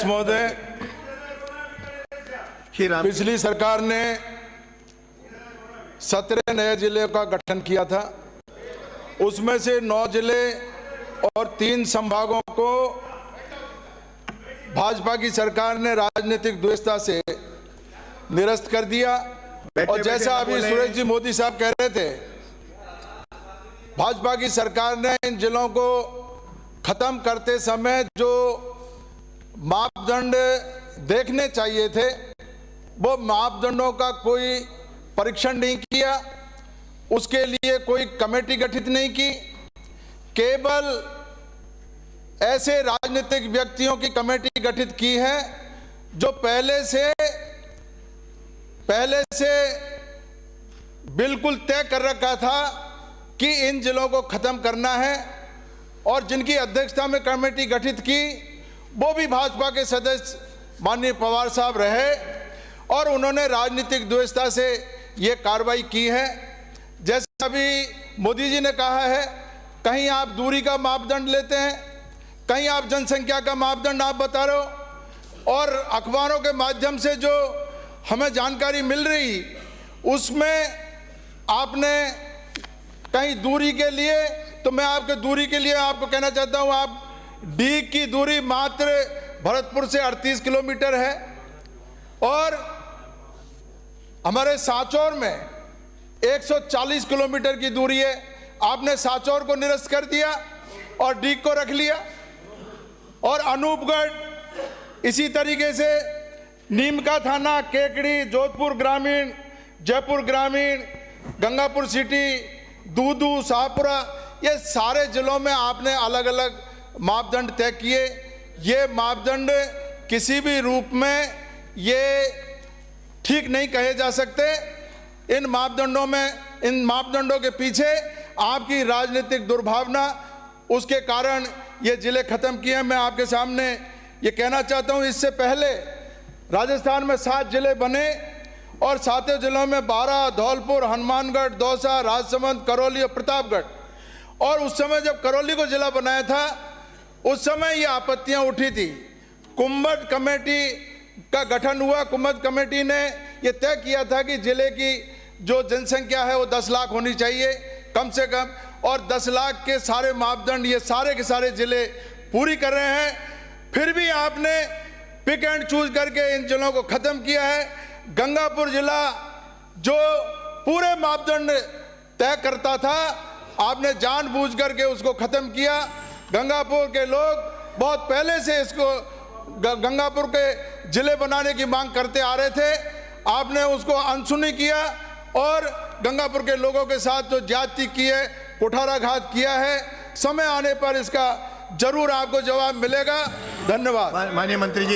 अध्यक्ष महोदय, पिछली सरकार ने 17 नए जिले का गठन किया था। उसमें से 9 जिले और 3 संभागों को भाजपा की सरकार ने राजनीतिक द्वेषता से निरस्त कर दिया। और जैसा अभी सुरेश जी मोदी साहब कह रहे थे, भाजपा की सरकार ने इन जिलों को खत्म करते समय जो मापदंड देखने चाहिए थे, वो मापदंडों का कोई परीक्षण नहीं किया, उसके लिए कोई कमेटी गठित नहीं की। केवल ऐसे राजनीतिक व्यक्तियों की कमेटी गठित की है जो पहले से बिल्कुल तय कर रखा था कि इन जिलों को खत्म करना है, और जिनकी अध्यक्षता में कमेटी गठित की वो भी भाजपा के सदस्य माननीय पवार साहब रहे, और उन्होंने राजनीतिक द्वेषता से ये कार्रवाई की है। जैसे अभी मोदी जी ने कहा है, कहीं आप दूरी का मापदंड लेते हैं, कहीं आप जनसंख्या का मापदंड आप बता रहे हो, और अखबारों के माध्यम से जो हमें जानकारी मिल रही उसमें आपने कहीं दूरी के लिए, तो मैं आपके दूरी के लिए आपको कहना चाहता हूं, आप डी की दूरी मात्र भरतपुर से 38 किलोमीटर है, और हमारे सांचौर में 140 किलोमीटर की दूरी है। आपने सांचौर को निरस्त कर दिया और डी को रख लिया। और अनूपगढ़, इसी तरीके से नीमका थाना, केकड़ी, जोधपुर ग्रामीण, जयपुर ग्रामीण, गंगापुर सिटी, दूदू, शाहपुरा, ये सारे जिलों में आपने अलग अलग मापदंड तय किए। ये मापदंड किसी भी रूप में ये ठीक नहीं कहे जा सकते। इन मापदंडों के पीछे आपकी राजनीतिक दुर्भावना, उसके कारण ये जिले खत्म किए हैं। मैं आपके सामने ये कहना चाहता हूँ, इससे पहले राजस्थान में 7 जिले बने और 7 जिलों में 12, धौलपुर, हनुमानगढ़, दौसा, राजसमंद, करौली और प्रतापगढ़। और उस समय जब करौली को जिला बनाया था, उस समय ये आपत्तियां उठी थी। कुंभट कमेटी का गठन हुआ। कुंभट कमेटी ने ये तय किया था कि जिले की जो जनसंख्या है वो 10 लाख होनी चाहिए कम से कम, और 10 लाख के सारे मापदंड ये सारे के सारे जिले पूरी कर रहे हैं। फिर भी आपने पिक एंड चूज करके इन जिलों को खत्म किया है। गंगापुर जिला जो पूरे मापदंड तय करता था, आपने जानबूझ करके उसको खत्म किया। गंगापुर के लोग बहुत पहले से इसको गंगापुर के जिले बनाने की मांग करते आ रहे थे। आपने उसको अनसुनी किया और गंगापुर के लोगों के साथ जो ज्यादती की है, कुठाराघात किया है। समय आने पर इसका जरूर आपको जवाब मिलेगा। धन्यवाद। माननीय मंत्री जी।